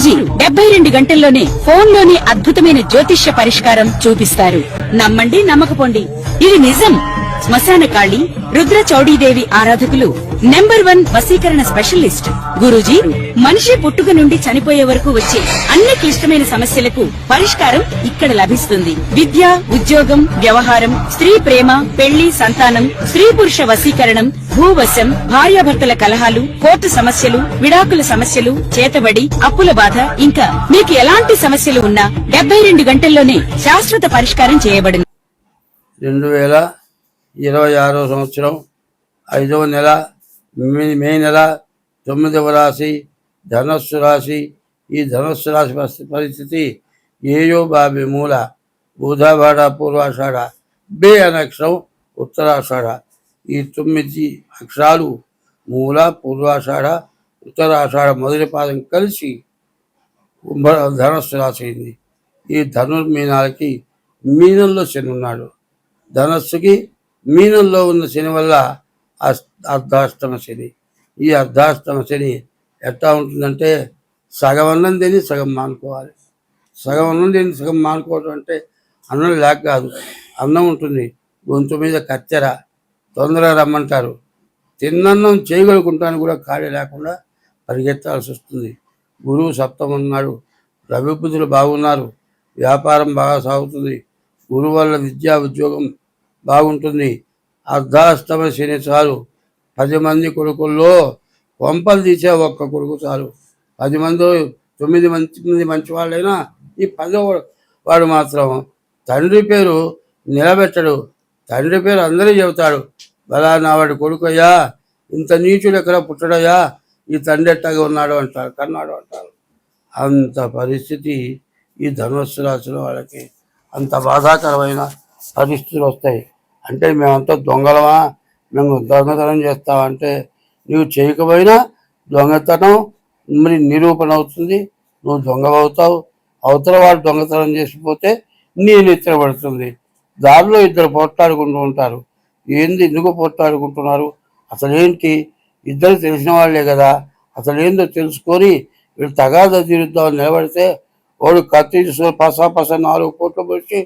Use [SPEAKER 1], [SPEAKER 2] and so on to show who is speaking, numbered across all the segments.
[SPEAKER 1] గురూజీ 72 గంటల్లోనే ఫోన్లోని అద్భుతమైన జ్యోతిష్య పరిష్కారం చూపిస్తారు. నమ్మండి, నమ్మకపోండి, ఇది నిజం. శ్మశాన కాళి రుద్ర చౌడీదేవి ఆరాధకులు నంబర్ 1 వశీకరణ స్పెషలిస్ట్. గురూజీ మనిషి పుట్టుక నుండి చనిపోయే వరకు వచ్చే అన్ని క్లిష్టమైన సమస్యలకు పరిష్కారం ఇక్కడ లభిస్తుంది. విద్య, ఉద్యోగం, వ్యవహారం, స్త్రీ ప్రేమ, పెళ్లి, సంతానం, స్త్రీ పురుష వశీకరణం, భూవశం, భార్యాభర్తల కలహాలు, కోర్టు సమస్యలు, విడాకుల సమస్యలు, చేతబడి, అప్పుల బాధ, ఇంకా మీకు ఎలాంటి సమస్యలు ఉన్నా 72 గంటల్లోనే శాశ్వత పరిష్కారం చేయబడింది.
[SPEAKER 2] 2026 సంవత్సరం 5వ నెల మే నెల 9వ రాశి ధనస్సు రాశి. ఈ ధనస్సు రాశి పరిస్థితి ఏయో బాబి మూల బుధవాడ పూర్వాషాఢ బే అనక్షరం ఉత్తరాషాఢ. ఈ 9 అక్షరాలు మూల, పూర్వాషాఢ, ఉత్తరాషాఢ మొదటి పాదం కలిసి ధనస్సు రాశి అయింది. ఈ ధనుర్మీనాలకి మీనంలో శని ఉన్నాడు. ధనస్సుకి మీనంలో ఉన్న శని వల్ల అర్ధాష్టమ శని. ఈ అర్ధాష్టమ శని ఎట్లా ఉంటుందంటే సగం అన్నం తిని సగం మానుకోవాలి. సగం అన్నం తిని సగం మానుకోవడం అంటే అన్నం లేక కాదు, అన్నం ఉంటుంది, గొంతు మీద కత్తెర, తొందరగా రమ్మంటారు. తిన్నన్నం చేయగలుగుంటాను కూడా ఖాళీ లేకుండా పరిగెత్తాల్సి వస్తుంది. గురువు సప్తమం ఉన్నాడు, రవి బుధులు బాగున్నారు, వ్యాపారం బాగా సాగుతుంది, గురువు వల్ల విద్యా ఉద్యోగం బాగుంటుంది. అర్ధాష్టమ శని చాలు. 10 మంది కొడుకుల్లో వంపలు తీసే ఒక్క కొడుకు చాలు. 10 మంది 9 మంది మంచి వాళ్ళైనా ఈ 10వ వాడు మాత్రం తండ్రి పేరు నిలబెట్టడు. తండ్రి పేరు అందరూ చెబుతాడు, బలా నా వాడి కొడుకయ్యా, ఇంత నీచుడు ఎక్కడ పుట్టడయ్యా, ఈ తండ్రి ఎట్టగా ఉన్నాడు అంటారు, కన్నాడు అంటారు. అంత పరిస్థితి ఈ ధనుస్సు రాశిలో వాళ్ళకి అంత బాధాకరమైన పరిస్థితులు వస్తాయి. అంటే మేమంతా దొంగలమా, మేము దొంగతనం చేస్తామంటే నువ్వు చేయకపోయినా దొంగతనం మరి నిరూపణ అవుతుంది, నువ్వు దొంగ అవుతావు. అవతల వాడు దొంగతనం చేసిపోతే నీ నెత్తిన పడుతుంది. దారిలో ఇద్దరు పోట్లాడుకుంటూ ఉంటారు. ఏంది, ఎందుకు పోట్లాడుకుంటున్నారు, అసలేంటి, ఇద్దరు తెలిసిన వాళ్ళే కదా, అసలేందో తెలుసుకొని వీళ్ళు తగాదా తీరుద్దామని నిలబడితే వాడు కత్తి తీసుకొని పసా 4 కోట్లు పెట్టి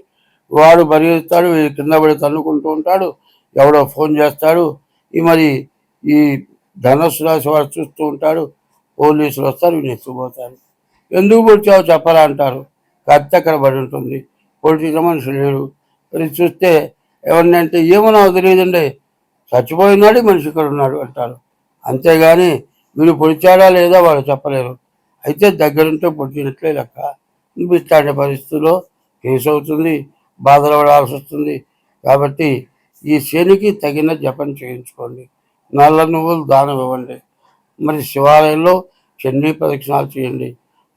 [SPEAKER 2] వాడు పరిగెత్తాడు, కింద పడి తన్నుకుంటూ ఉంటాడు, ఎవడో ఫోన్ చేస్తాడు. మరి ఈ ధనుస్సు రాశి వాడు చూస్తూ ఉంటాడు, పోలీసులు వస్తారు, వీళ్ళు ఎత్తుకుపోతారు. ఎందుకు పుట్టావో చెప్పరా అంటారు. కత్తి అక్కడ పడి ఉంటుంది, పొడిచిన మనిషి లేడు. మరి చూస్తే ఎవరిని అంటే ఏమో నాకు తెలియదండి, చచ్చిపోయినాడు మనిషి ఇక్కడ ఉన్నాడు అంటారు. అంతేగాని వీడు పొడిచాడా లేదా వాళ్ళు చెప్పలేరు. అయితే దగ్గరుంటే పొడిచినట్లే లెక్క. ఇట్లాంటి పరిస్థితుల్లో కేసు అవుతుంది, బాధలు పడాల్సి వస్తుంది. కాబట్టి ఈ శనికి తగిన జపం చేయించుకోండి, నల్ల నువ్వులు దానం ఇవ్వండి, మరి శివాలయంలో చండీ ప్రదక్షిణాలు చేయండి,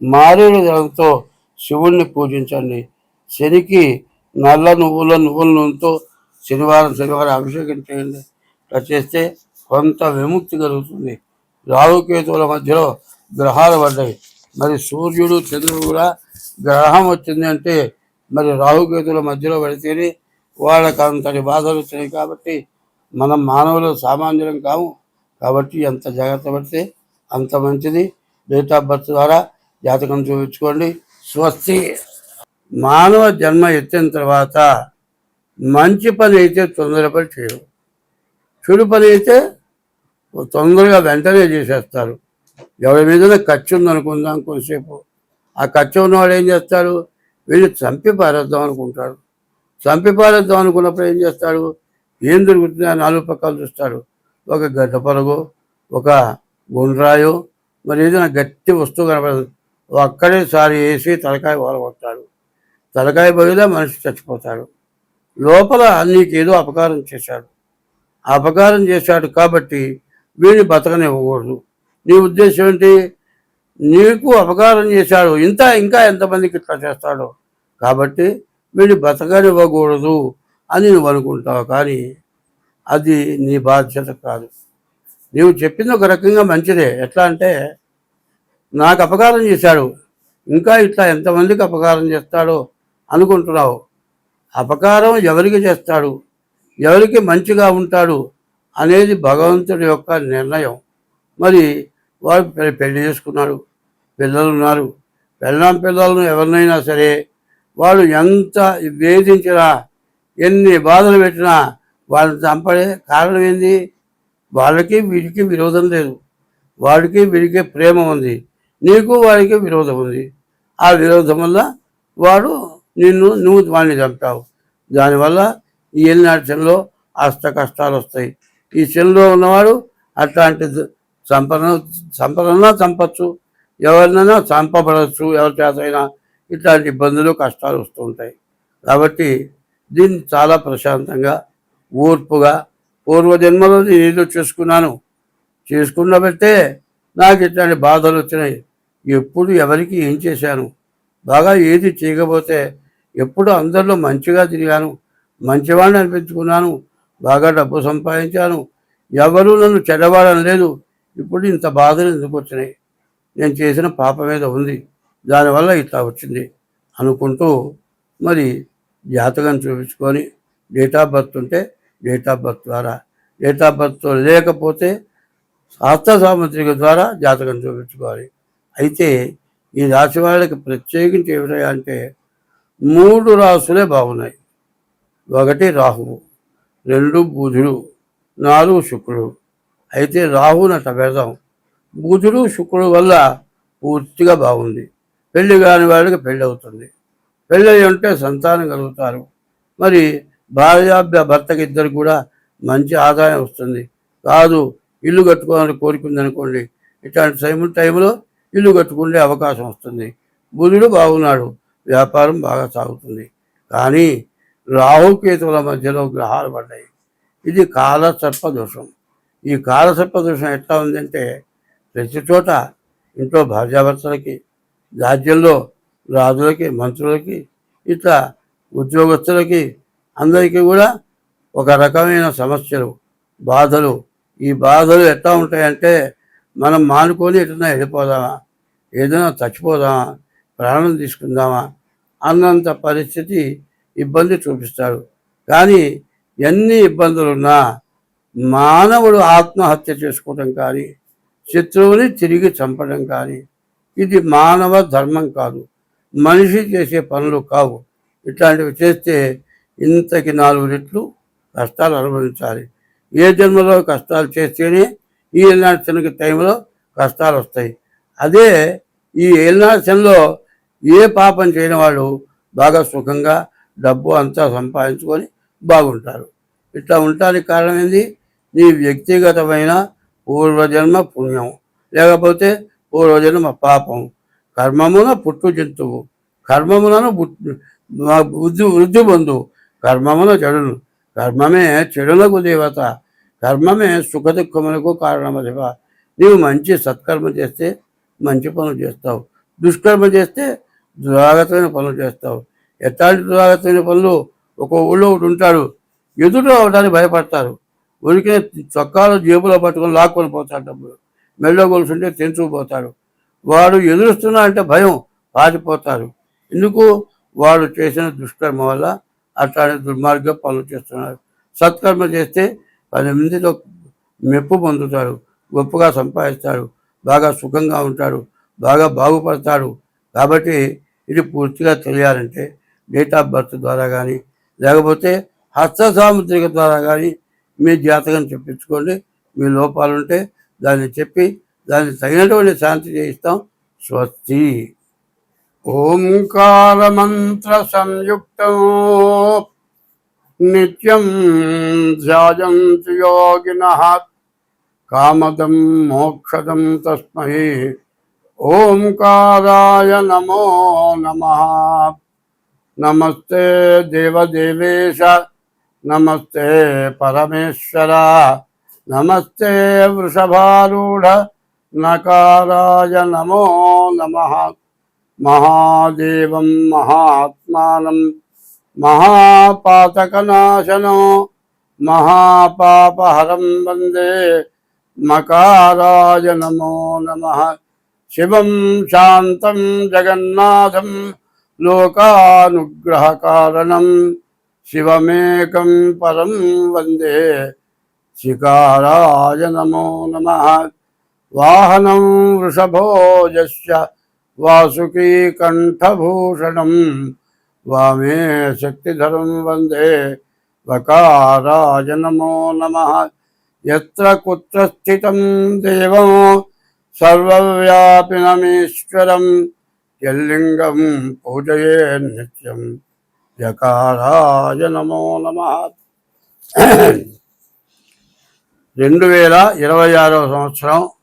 [SPEAKER 2] మారేడు దళంతో శివుణ్ణి పూజించండి. శనికి నల్ల నువ్వుల నూనెతో శనివారం అభిషేకం చేయండి. అట్లా చేస్తే కొంత విముక్తి కలుగుతుంది. రాహుకేతువుల మధ్యలో గ్రహాలు పడ్డాయి. మరి సూర్యుడు చంద్రుడు కూడా గ్రహం వచ్చింది అంటే మరి రాహుకేతువుల మధ్యలో పడితేనే వాళ్ళకి అంతటి బాధలు వచ్చినాయి. కాబట్టి మనం మానవులు సామాన్యులం కాము. కాబట్టి ఎంత జాగ్రత్త పడితే అంత మంచిది. డేట్ ఆఫ్ బర్త్ ద్వారా జాతకం చూపించుకోండి. స్వస్తి. మానవ జన్మ ఎత్తిన తర్వాత మంచి పని అయితే తొందరపడి చేయరు, చెడు పని అయితే తొందరగా వెంటనే చేసేస్తారు. ఎవరి మీద ఖర్చు ఉందనుకుందాం, కొంతసేపు ఆ ఖర్చు ఉన్నవాడు ఏం చేస్తాడు, వీళ్ళు చంపి పారేద్దాం అనుకుంటాడు. చంపి పారేద్దాం అనుకున్నప్పుడు ఏం చేస్తాడు, ఏం దొరుకుతుందో 4 పక్కలు చూస్తాడు. ఒక గడ్డ పొరగో, ఒక గుండ్రాయో, మరి ఏదైనా గట్టి వస్తువు కనపడదు, అక్కడే సారి వేసి తలకాయ వలగొట్టాడు. తలకాయ బగిలా మనిషి చచ్చిపోతాడు. లోపల నీకేదో అపకారం చేశాడు. అపకారం చేశాడు కాబట్టి వీడిని బతకనివ్వకూడదు. నీ ఉద్దేశం ఏంటి, నీకు అపకారం చేశాడు, ఇంకా ఎంతమందికి ఇట్లా చేస్తాడో, కాబట్టి వీడిని బతకనివ్వకూడదు అని నువ్వు అనుకుంటావు. కానీ అది నీ బాధ్యత కాదు. నీవు చెప్పింది ఒక రకంగా మంచిదే. ఎట్లా అంటే, నాకు అపకారం చేశాడు, ఇంకా ఇట్లా ఎంతమందికి అపకారం చేస్తాడో అనుకుంటున్నావు. అపకారం ఎవరికి చేస్తాడు, ఎవరికి మంచిగా ఉంటాడు అనేది భగవంతుడి యొక్క నిర్ణయం. మరి వాడు పెళ్లి చేసుకున్నాడు, పిల్లలు ఉన్నారు, పెళ్ళాం పిల్లలను ఎవరినైనా సరే వాళ్ళు ఎంత వేధించినా ఎన్ని బాధలు పెట్టినా వాళ్ళని చంపడే కారణం ఏంది? వాళ్ళకి వీడికి విరోధం లేదు, వాడికి వీడికి ప్రేమ ఉంది, నీకు వాడికి విరోధం ఉంది. ఆ విరోధం వల్ల వాడు నువ్వు వాడిని చంపావు. దానివల్ల ఈ ఏలినాటి శనిలో అష్ట కష్టాలు వస్తాయి. ఈ శనిలో ఉన్నవాడు అట్లాంటి సంపదన్నా చంపచ్చు, ఎవరినైనా చంపబడచ్చు, ఎవరి చేతైనా ఇట్లాంటి ఇబ్బందులు కష్టాలు వస్తూ ఉంటాయి. కాబట్టి దీన్ని చాలా ప్రశాంతంగా ఓర్పుగా పూర్వజన్మలో నేను ఏదో చేసుకున్నబట్టే నాకు ఇట్లాంటి బాధలు వచ్చినాయి. ఎప్పుడు ఎవరికి ఏం చేశాను, బాగా ఏది చేయకపోతే ఎప్పుడు అందరిలో మంచిగా తిరిగాను, మంచివాడిని అనిపించుకున్నాను, బాగా డబ్బు సంపాదించాను, ఎవరు నన్ను చెడ్డవాడని లేదు. ఇప్పుడు ఇంత బాధలు ఎందుకు వచ్చినాయి? నేను చేసిన పాపం మీద ఉంది, దానివల్ల ఇట్లా వచ్చింది అనుకుంటూ మరి జాతకం చూపించుకొని డేట్ ఆఫ్ బర్త్ ఉంటే డేట్ ఆఫ్ బర్త్ ద్వారా, డేట్ ఆఫ్ బర్త్ లేకపోతే శాస్త్ర సాముద్రిక ద్వారా జాతకం చూపించుకోవాలి. అయితే ఈ రాశి వాళ్ళకి ప్రత్యేకించి ఏమిటంటే 3 రాసులే బాగున్నాయి. 1 రాహువు, 2 బుధుడు, 4 శుక్రుడు. అయితే రాహువుని అట్లా పెడదాం. బుధుడు శుక్రుడు వల్ల పూర్తిగా బాగుంది. పెళ్లి కాని వాళ్ళకి పెళ్ళి అవుతుంది, పెళ్ళి ఉంటే సంతానం కలుగుతారు. మరి భర్తకి ఇద్దరు కూడా మంచి ఆదాయం వస్తుంది. కాదు ఇల్లు కట్టుకోవాలని కోరుకుందనుకోండి, ఇట్లాంటి టైంలో ఇల్లు కట్టుకునే అవకాశం వస్తుంది. బుధుడు బాగున్నాడు, వ్యాపారం బాగా సాగుతుంది. కానీ రాహుకేతువుల మధ్యలో గ్రహాలు పడ్డాయి. ఇది కాలసర్ప దోషం. ఈ కాలసర్ప దోషం ఎట్లా ఉందంటే ప్రతి చోట ఇంట్లో భార్యాభర్తలకి, రాజ్యంలో రాజులకి, మంత్రులకి, ఇట్లా ఉద్యోగస్తులకి అందరికీ కూడా ఒక రకమైన సమస్యలు, బాధలు. ఈ బాధలు ఎట్లా ఉంటాయంటే మనం మానుకొని ఎట్లా వెళ్ళిపోదామా, ఏదైనా చచ్చిపోదామా, ప్రాణం తీసుకుందామా అన్నంత పరిస్థితి ఇబ్బంది చూపిస్తాడు. కానీ ఎన్ని ఇబ్బందులున్నా మానవుడు ఆత్మహత్య చేసుకోవడం కానీ, శత్రువుని తిరిగి చంపడం కానీ ఇది మానవ ధర్మం కాదు, మనిషి చేసే పనులు కావు. ఇట్లాంటివి చేస్తే ఇంతకి 4 రెట్లు కష్టాలు అనుభవించాలి. ఏ జన్మలో కష్టాలు చేస్తేనే ఈ ఏలినాటి శనికి టైంలో కష్టాలు వస్తాయి. అదే ఈ ఏలినాటి శనిలో ఏ పాపం చేయని వాళ్ళు బాగా సుఖంగా డబ్బు అంతా సంపాదించుకొని బాగుంటారు. ఇట్లా ఉండటానికి కారణం ఏంది? నీ వ్యక్తిగతమైన పూర్వజన్మ పుణ్యం, లేకపోతే పూర్వజన్మ పాపం. కర్మమున పుట్టు జంతువు, కర్మములను వృద్ధి బంధువు, కర్మమున చెడును, కర్మమే చెడులకు దేవత, కర్మమే సుఖ దుఃఖములకు కారణమదివ. నీవు మంచి సత్కర్మ చేస్తే మంచి పనులు చేస్తావు, దుష్కర్మ చేస్తే దురాగతమైన పనులు చేస్తావు. ఎట్లాంటి దురాగతమైన పనులు? ఒక ఊళ్ళో ఒకటి ఉంటాడు, ఎదురు అవడానికి భయపడతారు. ఉరికే చొక్కాలు జేబులో పట్టుకొని లాక్కొని పోతాడు, డబ్బులు మెళ్ళో గొలుసుంటే తెంచుకుపోతాడు. వాడు ఎదురుస్తున్నా అంటే భయం, పారిపోతారు. ఎందుకు? వాడు చేసిన దుష్కర్మ వల్ల అట్లాంటి దుర్మార్గ పనులు చేస్తున్నారు. సత్కర్మ చేస్తే 10 మందితో మెప్పు పొందుతాడు, గొప్పగా సంపాదిస్తాడు, బాగా సుఖంగా ఉంటాడు, బాగా బాగుపడతాడు. కాబట్టి ఇది పూర్తిగా తెలియాలంటే డేట్ ఆఫ్ బర్త్ ద్వారా కానీ, లేకపోతే హస్త సాముద్రిక ద్వారా కానీ మీ జాతకం చెప్పించుకోండి. మీ లోపాలుంటే దాన్ని చెప్పి దానికి తగినటువంటి శాంతి చేయిస్తాం. స్వస్తి. ఓంకార మంత్ర సంయుక్తం నిత్యం ధ్యాయంతి యోగినః కామదం మోక్షదం తస్మై ఓంకారాయ నమో నమః. నమస్తే దేవదేవేశ, నమస్తే పరమేశ్వర, నమస్తే వృషభారూఢ నకారాయ నమో నమః. మహాదేవం మహాత్మానం మహాపాతకనాశనం మహాపాపహరం వందే మకారాయ నమో నమః. శివం శాంతం జగన్నాథం లోకానుగ్రహకారణం శివమేకం పరం వందే శికారాయ నమో నమః. వాహనం వృషభో యస్య వాసుకీ కంఠభూషణం వామే శక్తిధరం వందే వకారాయ నమో నమః యత్ర కుత్ర స్థితం దేవం సర్వవ్యాపినమీశ్వరం యల్లింగం పూజయే నిత్యం యకారాయ నమో నమః 2026 సంవత్సరం